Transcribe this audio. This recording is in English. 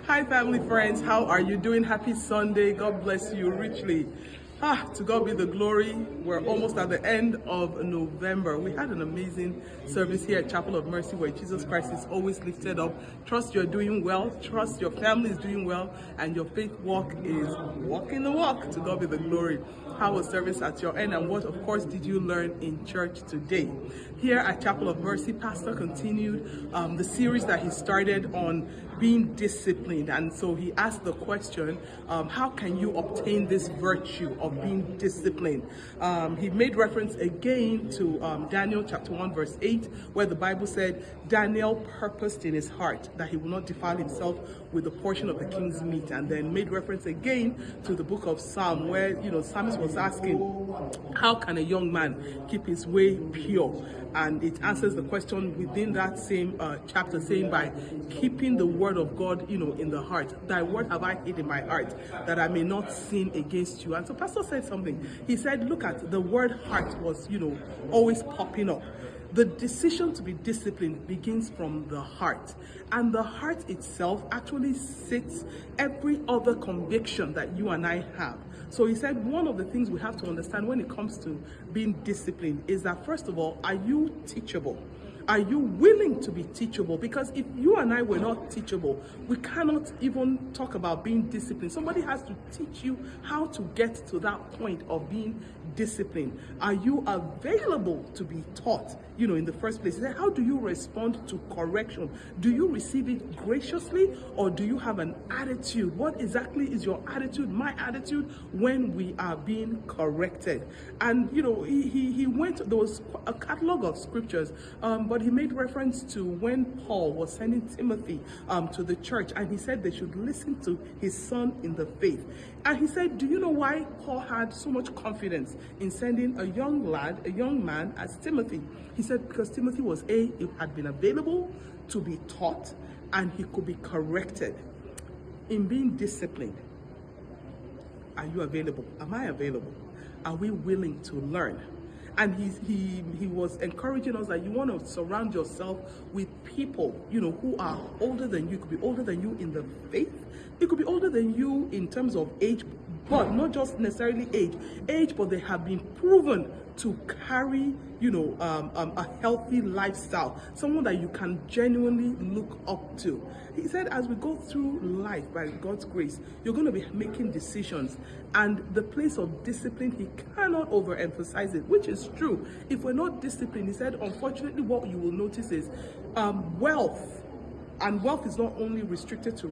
Hi, family, friends. How are you doing? Happy Sunday. God bless you richly. To God be the glory. We're almost at the end of November. We had an amazing service here at Chapel of Mercy where Jesus Christ is always lifted up. Trust you're doing well. Trust your family is doing well. And your faith walk is walking the walk. To God be the glory. How was service at your end? And what, of course, did you learn in church today? Here at Chapel of Mercy, Pastor continued the series that he started on being disciplined. And so he asked the question, how can you obtain this virtue of being disciplined? He made reference again to Daniel chapter 1 verse 8, where the Bible said Daniel purposed in his heart that he will not defile himself with a portion of the king's meat, and then made reference again to the book of Psalm, where Psalmist was asking, how can a young man keep his way pure? And it answers the question within that same chapter, saying by keeping the word of God, in the heart. Thy word have I hid in my heart, that I may not sin against you. And so Pastor said something. He said, look at the word heart was, always popping up. The decision to be disciplined begins from the heart. And the heart itself actually sits every other conviction that you and I have. So he said one of the things we have to understand when it comes to being disciplined is that, first of all, are you teachable? Are you willing to be teachable? Because if you and I were not teachable, we cannot even talk about being disciplined. Somebody has to teach you how to get to that point of being disciplined. Are you available to be taught, in the first place? Then how do you respond to correction? Do you receive it graciously, or do you have an attitude? What exactly is your attitude, my attitude, when we are being corrected? And, he went, there was a catalog of scriptures, but he made reference to when Paul was sending Timothy to the church, and he said they should listen to his son in the faith. And he said, do you know why Paul had so much confidence in sending a young man as Timothy? He said because Timothy had been available to be taught, and he could be corrected. In being disciplined, are you available? Am I available? Are we willing to learn? And he was encouraging us that you want to surround yourself with people, who are older than you. It could be older than you in the faith. It could be older than you in terms of age, but not just necessarily age, but they have been proven to carry, a healthy lifestyle, someone that you can genuinely look up to. He said, as we go through life by God's grace, you're going to be making decisions, and the place of discipline, he cannot overemphasize it, which is true. If we're not disciplined, he said, unfortunately, what you will notice is wealth, and wealth is not only restricted to